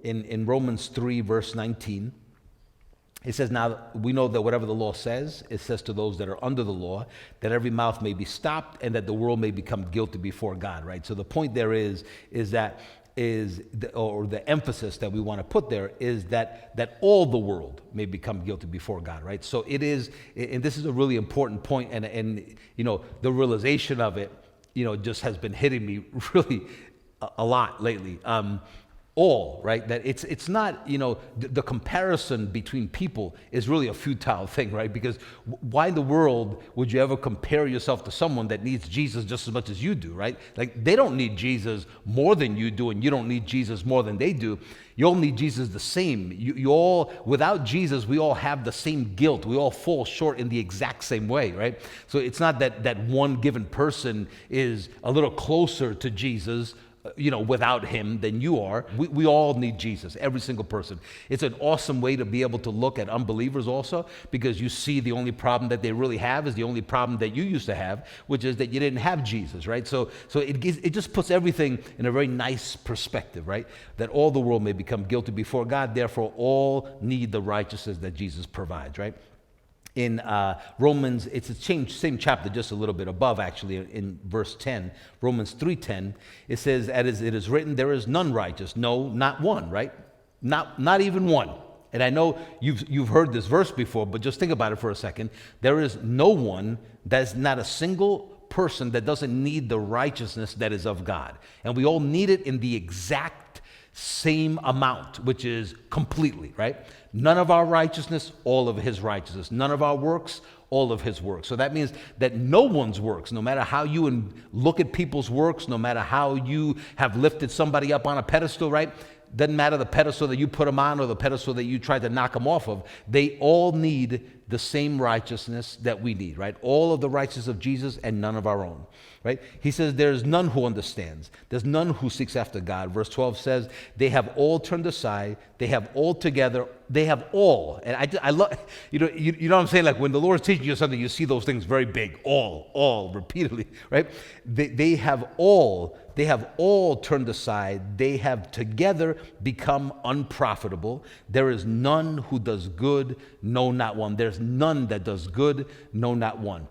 in Romans 3, verse 19. It says, now we know that whatever the law says, it says to those that are under the law, that every mouth may be stopped and that the world may become guilty before God, right? So the point there is the emphasis that we want to put there is that all the world may become guilty before God, right? So it is, and this is a really important point, and the realization of it, just has been hitting me really a lot lately. All, right? That it's not, the comparison between people is really a futile thing, right? Because why in the world would you ever compare yourself to someone that needs Jesus just as much as you do, right? Like, they don't need Jesus more than you do, and you don't need Jesus more than they do. You all need Jesus the same. You all, without Jesus, we all have the same guilt. We all fall short in the exact same way, right? So it's not that one given person is a little closer to Jesus without him than you are. We all need Jesus, every single person. It's an awesome way to be able to look at unbelievers also, because you see the only problem that they really have is the only problem that you used to have, which is that you didn't have Jesus, right? So it just puts everything in a very nice perspective, right? That all the world may become guilty before God, therefore all need the righteousness that Jesus provides, right? In Romans, it's the same chapter, just a little bit above, actually, in verse 10, Romans 3:10, it says, as it is written, there is none righteous, no, not one, right? Not even one. And I know you've heard this verse before, but just think about it for a second. There is no one, there's not a single person that doesn't need the righteousness that is of God. And we all need it in the exact same amount, which is completely, right? None of our righteousness, all of his righteousness. None of our works, all of his works. So that means that no one's works, no matter how you look at people's works, no matter how you have lifted somebody up on a pedestal, right? Doesn't matter the pedestal that you put them on or the pedestal that you tried to knock them off of. They all need the same righteousness that we need, right? All of the righteousness of Jesus and none of our own, right? He says there's none who understands. There's none who seeks after God. Verse 12 says they have all turned aside. They have all together. They have all. And I love, you know what I'm saying? Like when the Lord's teaching you something, you see those things very big, all, repeatedly, right? They have all turned aside. They have together become unprofitable. There is none who does good, no, not one. There's none that does good, no, not one.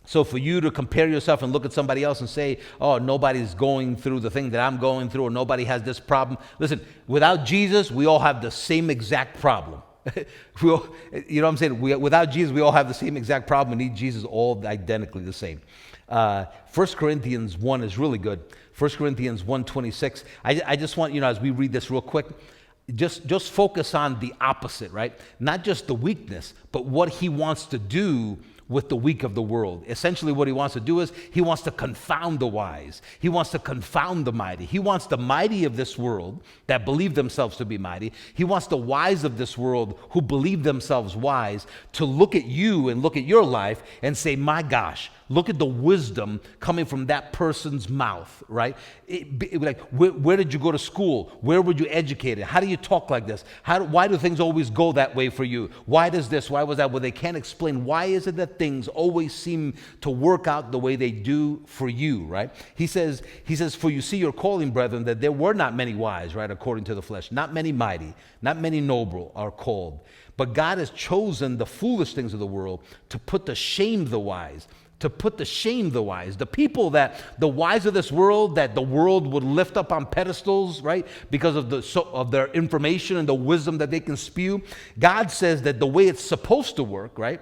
So for you to compare yourself and look at somebody else and say, oh, nobody's going through the thing that I'm going through, or nobody has this problem. Listen, without Jesus, we all have the same exact problem. You know what I'm saying? Without Jesus, we all have the same exact problem. We need Jesus all identically the same. 1 Corinthians 1 is really good. 1 Corinthians 1:26. I just want, as we read this real quick, just focus on the opposite, right? Not just the weakness, but what he wants to do with the weak of the world. Essentially what he wants to do is he wants to confound the wise. He wants to confound the mighty. He wants the mighty of this world that believe themselves to be mighty. He wants the wise of this world who believe themselves wise to look at you and look at your life and say, my gosh, look at the wisdom coming from that person's mouth, right? Where did you go to school? Where were you educated? How do you talk like this? Why do things always go that way for you? Why does this? Why was that? Well, they can't explain why is it that things always seem to work out the way they do for you, right? He says, for you see your calling, brethren, that there were not many wise, right, according to the flesh, not many mighty, not many noble are called. But God has chosen the foolish things of the world to put to shame the wise. The people that the wise of this world, that the world would lift up on pedestals, right? Because of their information and the wisdom that they can spew. God says that the way it's supposed to work, right,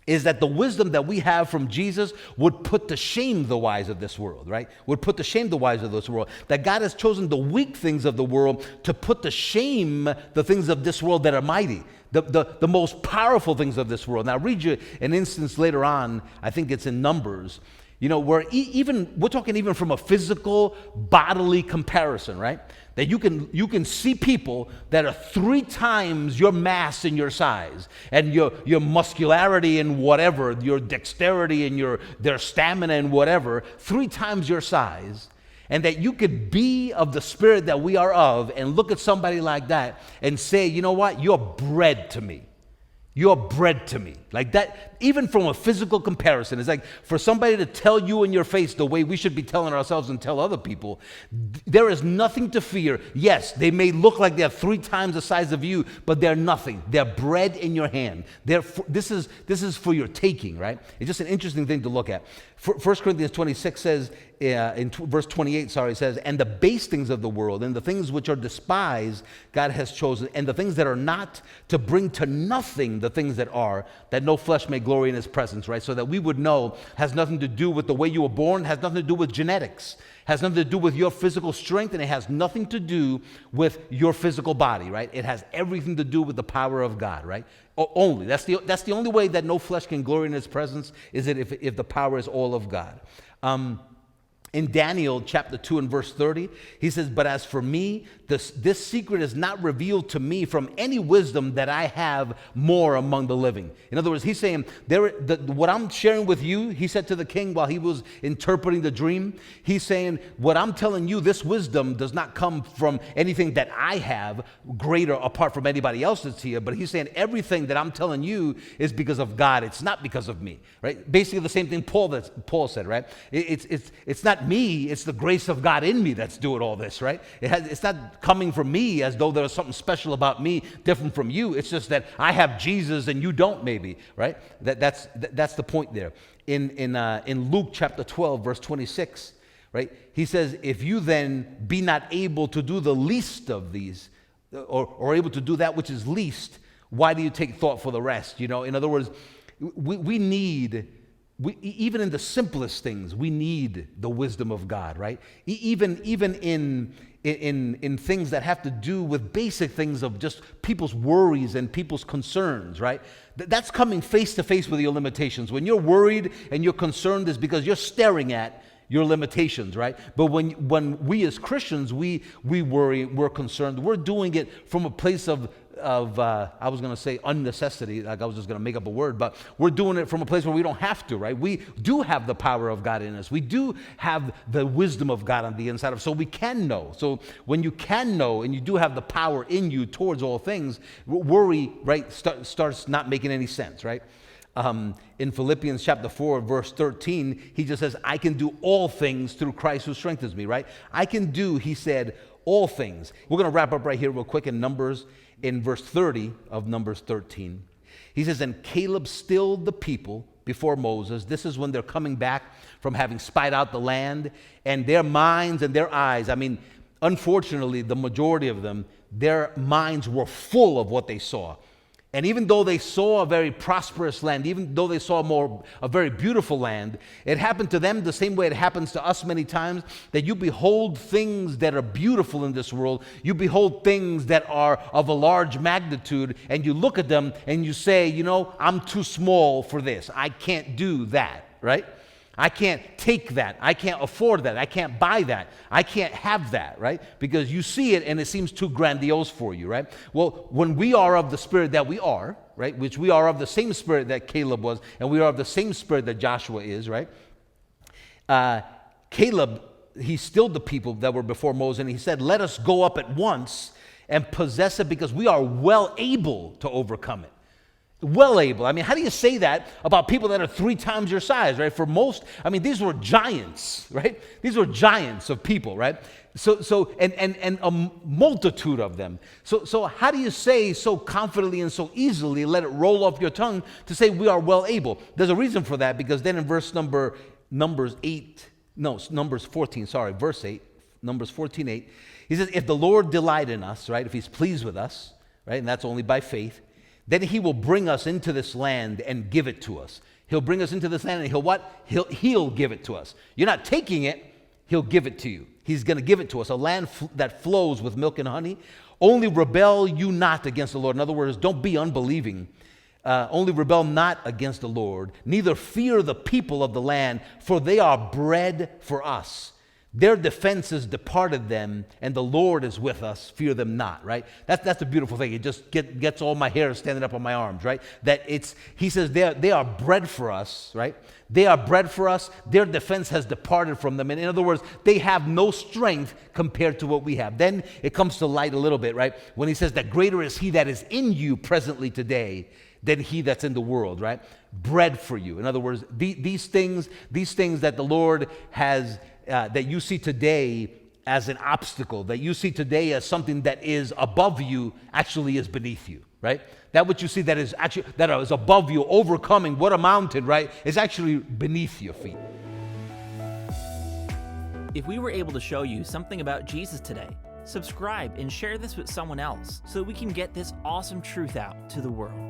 is that the wisdom that we have from Jesus would put to shame the wise of this world, right? Would put to shame the wise of this world. That God has chosen the weak things of the world to put to shame the things of this world that are mighty. The most powerful things of this world. Now, I'll read you an instance later on. I think it's in Numbers. Where we're talking even from a physical, bodily comparison, right? That you can see people that are 3 times your mass and your size, and your muscularity and whatever, your dexterity and their stamina and whatever, 3 times your size. And that you could be of the spirit that we are of and look at somebody like that and say, you know what, you're bread to me. You're bread to me. Like that, even from a physical comparison, it's like for somebody to tell you in your face the way we should be telling ourselves and tell other people, there is nothing to fear. Yes, they may look like they're 3 times the size of you, but they're nothing. They're bread in your hand. This is for your taking, right? It's just an interesting thing to look at. 1 Corinthians 26 says, verse 28, it says, and the base things of the world and the things which are despised, God has chosen, and the things that are not, to bring to nothing the things that are, that no flesh may glory in his presence, right? So that we would know, has nothing to do with the way you were born, has nothing to do with genetics, has nothing to do with your physical strength, and it has nothing to do with your physical body, right? It has everything to do with the power of God, right? Only. That's the only way that no flesh can glory in his presence, is that if the power is all of God. In Daniel chapter 2 and verse 30, he says, but as for me, this secret is not revealed to me from any wisdom that I have more among the living. In other words, he's saying, what I'm sharing with you, he said to the king while he was interpreting the dream, he's saying, what I'm telling you, this wisdom does not come from anything that I have greater apart from anybody else that's here, but he's saying everything that I'm telling you is because of God. It's not because of me, right? Basically the same thing Paul said, right? It's not me, it's the grace of God in me that's doing all this, right? It's not coming from me as though there's something special about me different from you. It's just that I have Jesus and you don't, maybe, right? That's the point there. In Luke chapter 12, verse 26, right? He says, if you then be not able to do the least of these, or able to do that which is least, why do you take thought for the rest? You know, in other words, we need, even in the simplest things, we need the wisdom of God, right? Even in things that have to do with basic things of just people's worries and people's concerns, right? That's coming face to face with your limitations. When you're worried and you're concerned, is because you're staring at your limitations, right? But when we as Christians, we worry, we're concerned, we're doing it from a place of I was going to say unnecessity, like I was just going to make up a word, but we're doing it from a place where we don't have to, right? We do have the power of God in us. We do have the wisdom of God on the inside of us, so we can know. So when you can know and you do have the power in you towards all things, worry, right, starts not making any sense, right? In Philippians chapter 4, verse 13, he just says, I can do all things through Christ who strengthens me, right? I can do, he said, all things. We're going to wrap up right here real quick in Numbers, in verse 30 of Numbers 13. He says, and Caleb stilled the people before Moses. This is when they're coming back from having spied out the land, and their minds and their eyes, I mean, unfortunately, the majority of them, their minds were full of what they saw. And even though they saw a very prosperous land, even though they saw a very beautiful land, it happened to them the same way it happens to us many times, that you behold things that are beautiful in this world. You behold things that are of a large magnitude, and you look at them and you say, you know, I'm too small for this. I can't do that, right? I can't take that. I can't afford that. I can't buy that. I can't have that, right? Because you see it and it seems too grandiose for you, right? Well, when we are of the spirit that we are, right, which we are of the same spirit that Caleb was, and we are of the same spirit that Joshua is, right? Caleb, he stilled the people that were before Moses, and he said, let us go up at once and possess it, because we are well able to overcome it. Well able. I mean, how do you say that about people that are 3 times your size, right? For most, I mean, these were giants, right? These were giants of people, right? So and a multitude of them. So how do you say so confidently and so easily, let it roll off your tongue, to say we are well able? There's a reason for that, because then in verse Numbers 14, verse 8, Numbers 14:8, he says, if the Lord delight in us, right? If he's pleased with us, right? And that's only by faith, then he will bring us into this land and give it to us. He'll bring us into this land and he'll what? He'll give it to us. You're not taking it, he'll give it to you. He's going to give it to us, a land that flows with milk and honey. Only rebel you not against the Lord. In other words, don't be unbelieving. Only rebel not against the Lord. Neither fear the people of the land, for they are bread for us. Their defenses departed them, and the Lord is with us. Fear them not, right? That's the beautiful thing. It just gets all my hair standing up on my arms, right? He says they are bread for us, right? They are bread for us. Their defense has departed from them. And in other words, they have no strength compared to what we have. Then it comes to light a little bit, right? When he says that greater is he that is in you presently today than he that's in the world, right? Bread for you. In other words, these things that the Lord has, that you see today as an obstacle, that you see today as something that is above you, actually is beneath you, right? That what you see that is above you, overcoming what a mountain, right, is actually beneath your feet. If we were able to show you something about Jesus today, subscribe and share this with someone else so that we can get this awesome truth out to the world.